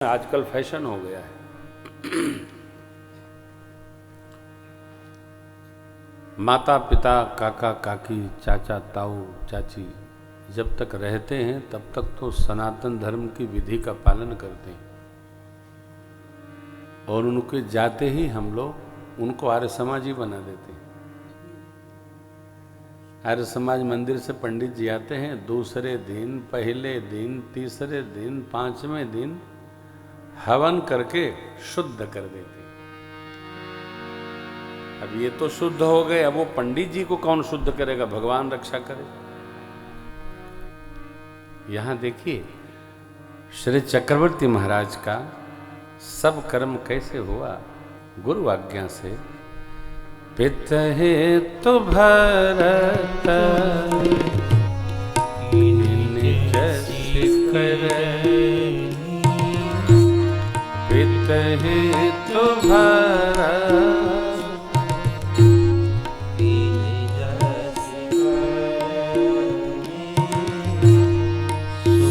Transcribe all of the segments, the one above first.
आजकल फैशन हो गया है। माता पिता काका काकी चाचा ताऊ चाची जब तक रहते हैं तब तक तो सनातन धर्म की विधि का पालन करते हैं और उनके जाते ही हम लोग उनको आर्य समाजी बना देते हैं। आर्य समाज मंदिर से पंडित जी आते हैं, दूसरे दिन, पहले दिन, तीसरे दिन, पांचवें दिन हवन करके शुद्ध कर देते। अब ये तो शुद्ध हो गए, अब वो पंडित जी को कौन शुद्ध करेगा? भगवान रक्षा करे। यहां देखिए श्री चक्रवर्ती महाराज का सब कर्म कैसे हुआ? गुरु आज्ञा से। पितहे तो भरत निज सिकर, पितहे तो भरत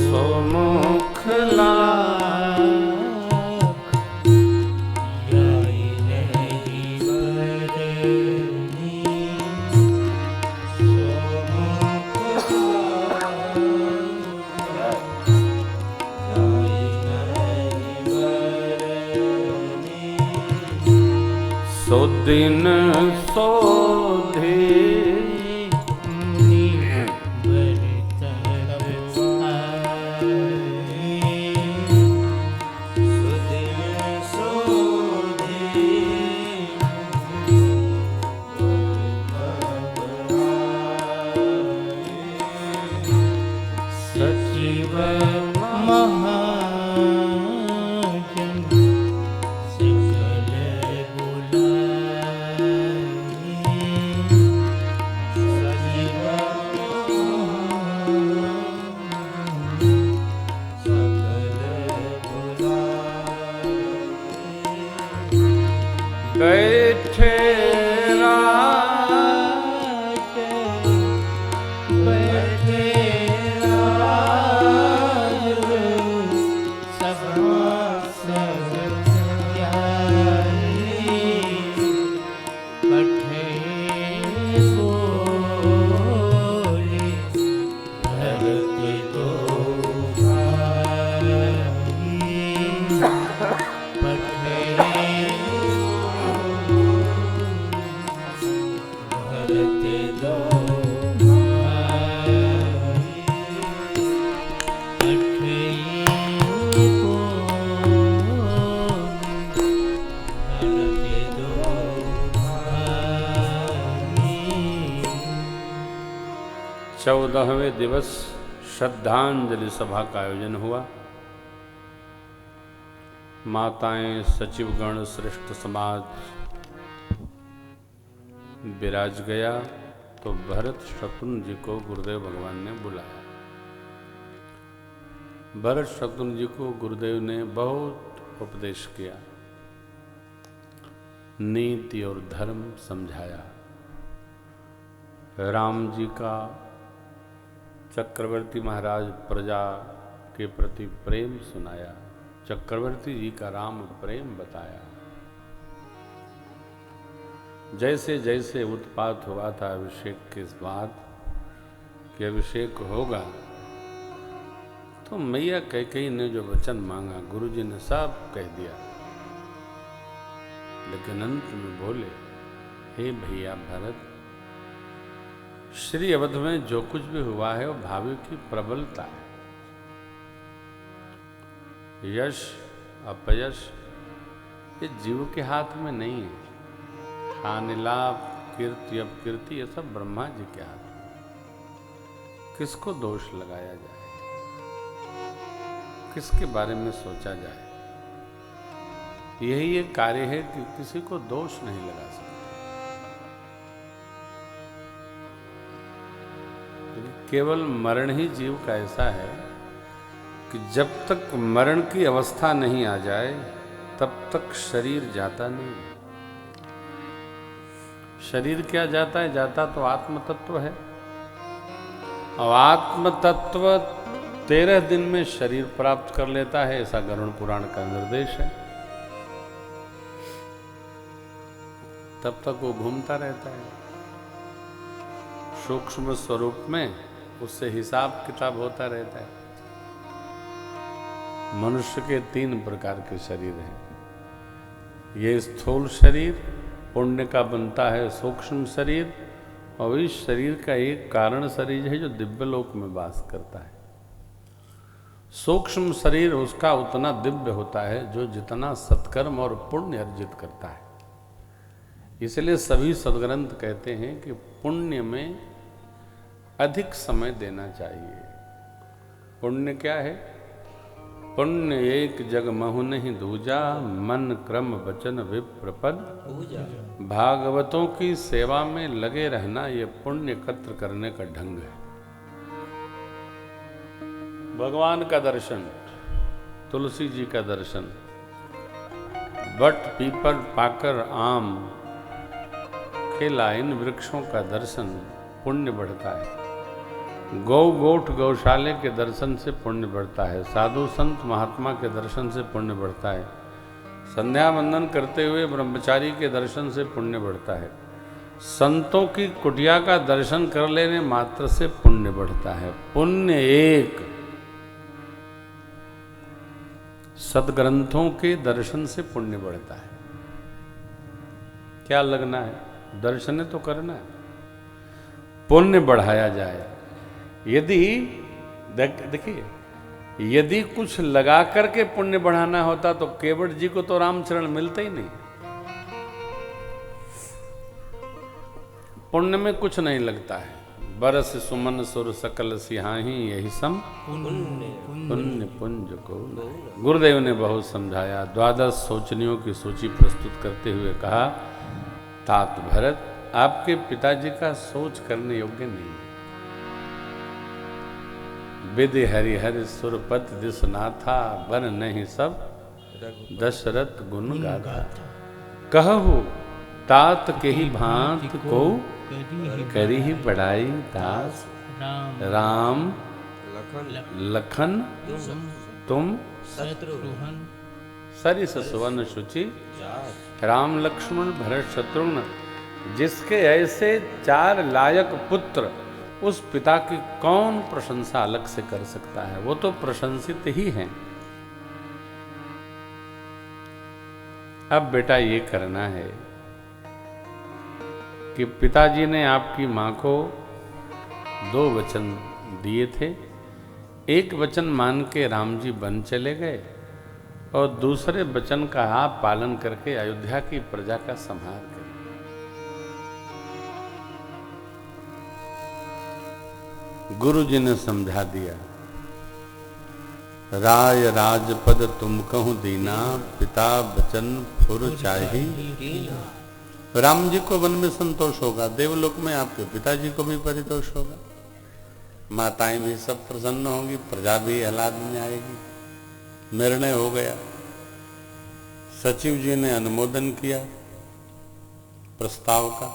सोमुख लाख, सो दिन सोधे सचिव बैठे चौदहवें दिवस श्रद्धांजलि सभा का आयोजन हुआ। माताएं, सचिवगण, श्रेष्ठ समाज विराज गया तो भरत शत्रुघ्न जी को गुरुदेव भगवान ने बुलाया। भरत शत्रुघ्न जी को गुरुदेव ने बहुत उपदेश किया, नीति और धर्म समझाया। राम जी का चक्रवर्ती महाराज प्रजा के प्रति प्रेम सुनाया, चक्रवर्ती जी का राम प्रेम बताया। जैसे जैसे उत्पात हुआ था अभिषेक के बाद कि अभिषेक होगा, तो मैया कैकेयी ने जो वचन मांगा गुरुजी ने सब कह दिया, लेकिन अंत में बोले, हे भैया भरत, श्री अवध में जो कुछ भी हुआ है वो भावी की प्रबलता है। यश अपयश ये जीव के हाथ में नहीं है। हानि लाभ, कीर्ति अपकीर्ति ये सब ब्रह्मा जी के हाथ में। किसको दोष लगाया जाए, किसके बारे में सोचा जाए? यही एक कार्य है कि किसी को दोष नहीं लगा सकते। केवल मरण ही जीव का ऐसा है कि जब तक मरण की अवस्था नहीं आ जाए तब तक शरीर जाता नहीं। शरीर क्या जाता है? जाता तो आत्म तत्व है। और आत्म तत्व 13 दिन में शरीर प्राप्त कर लेता है, ऐसा गरुड़ पुराण का निर्देश है। तब तक वो घूमता रहता है सूक्ष्म स्वरूप में, उससे हिसाब किताब होता रहता है। मनुष्य के 3 प्रकार के शरीर हैं। ये स्थूल शरीर पुण्य का बनता है, सूक्ष्म शरीर, और इस शरीर का एक कारण शरीर है जो दिव्य लोक में वास करता है। सूक्ष्म शरीर उसका उतना दिव्य होता है जो जितना सत्कर्म और पुण्य अर्जित करता है। इसलिए सभी सद्ग्रंथ कहते हैं कि पुण्य में अधिक समय देना चाहिए। पुण्य क्या है? पुण्य एक जग महु नहीं दूजा, मन क्रम वचन विप्रपद भागवतों की सेवा में लगे रहना, ये पुण्य एकत्र करने का ढंग है। भगवान का दर्शन, तुलसी जी का दर्शन, बट पीपल पाकर आम केला, इन वृक्षों का दर्शन पुण्य बढ़ता है। गौ गोठ गौशाले के दर्शन से पुण्य बढ़ता है। साधु संत महात्मा के दर्शन से पुण्य बढ़ता है। संध्या वंदन करते हुए ब्रह्मचारी के दर्शन से पुण्य बढ़ता है। संतों की कुटिया का दर्शन कर लेने मात्र से पुण्य बढ़ता है। पुण्य एक सद्ग्रंथों के दर्शन से पुण्य बढ़ता है। क्या लगना है? दर्शन तो करना है, पुण्य बढ़ाया जाए। यदि देखिए, यदि कुछ लगा करके पुण्य बढ़ाना होता तो केवट जी को तो रामचरण मिलते ही नहीं। पुण्य में कुछ नहीं लगता है। बरस सुमन सुर सकल सिहाही, यही सम पुण्य पुंज को। गुरुदेव ने बहुत समझाया। 12 सोचनियों की सूची प्रस्तुत करते हुए कहा, तात भरत, आपके पिताजी का सोच करने योग्य नहीं। विधि हरिहर सुरपत दिसनाथा, बन नहीं सब दशरथ गुण गाथा। कहु तात के ही भांत को, करी ही बड़ाई दास। राम लखन तुम सरिस सुवन शुचि। राम लक्ष्मण भरत शत्रुघ्न, जिसके ऐसे 4 लायक पुत्र, उस पिता की कौन प्रशंसा अलग से कर सकता है? वो तो प्रशंसित ही हैं। अब बेटा ये करना है कि पिताजी ने आपकी मां को 2 वचन दिए थे। एक वचन मान के राम जी वन चले गए, और दूसरे वचन का आप पालन करके अयोध्या की प्रजा का संहार करें। गुरु जी ने समझा दिया, राय राजपद तुम कहूं दीना, पिता वचन फुर चाही। राम जी को वन में संतोष होगा, देवलोक में आपके पिताजी को भी परितोष होगा, माताएं भी सब प्रसन्न होंगी, प्रजा भी आह्लाद में आएगी। निर्णय हो गया। सचिव जी ने अनुमोदन किया प्रस्ताव का,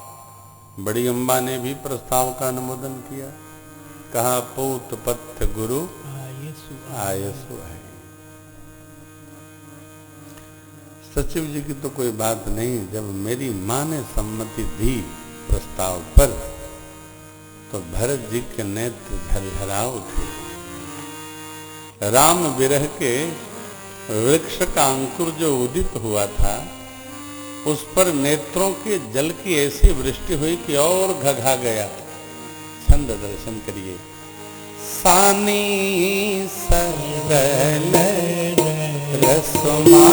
बड़ी अम्बा ने भी प्रस्ताव का अनुमोदन किया। कहा पूत पथ्य गुरु आयसु है। सचिव जी की तो कोई बात नहीं, जब मेरी मां ने सम्मति दी प्रस्ताव पर, तो भरत जी के नेत्र झरझरा उठे। राम विरह के वृक्ष का अंकुर जो उदित हुआ था, उस पर नेत्रों के जल की ऐसी वृष्टि हुई कि और घघा गया। छंद दर्शन करिए। सानी सरल रसमा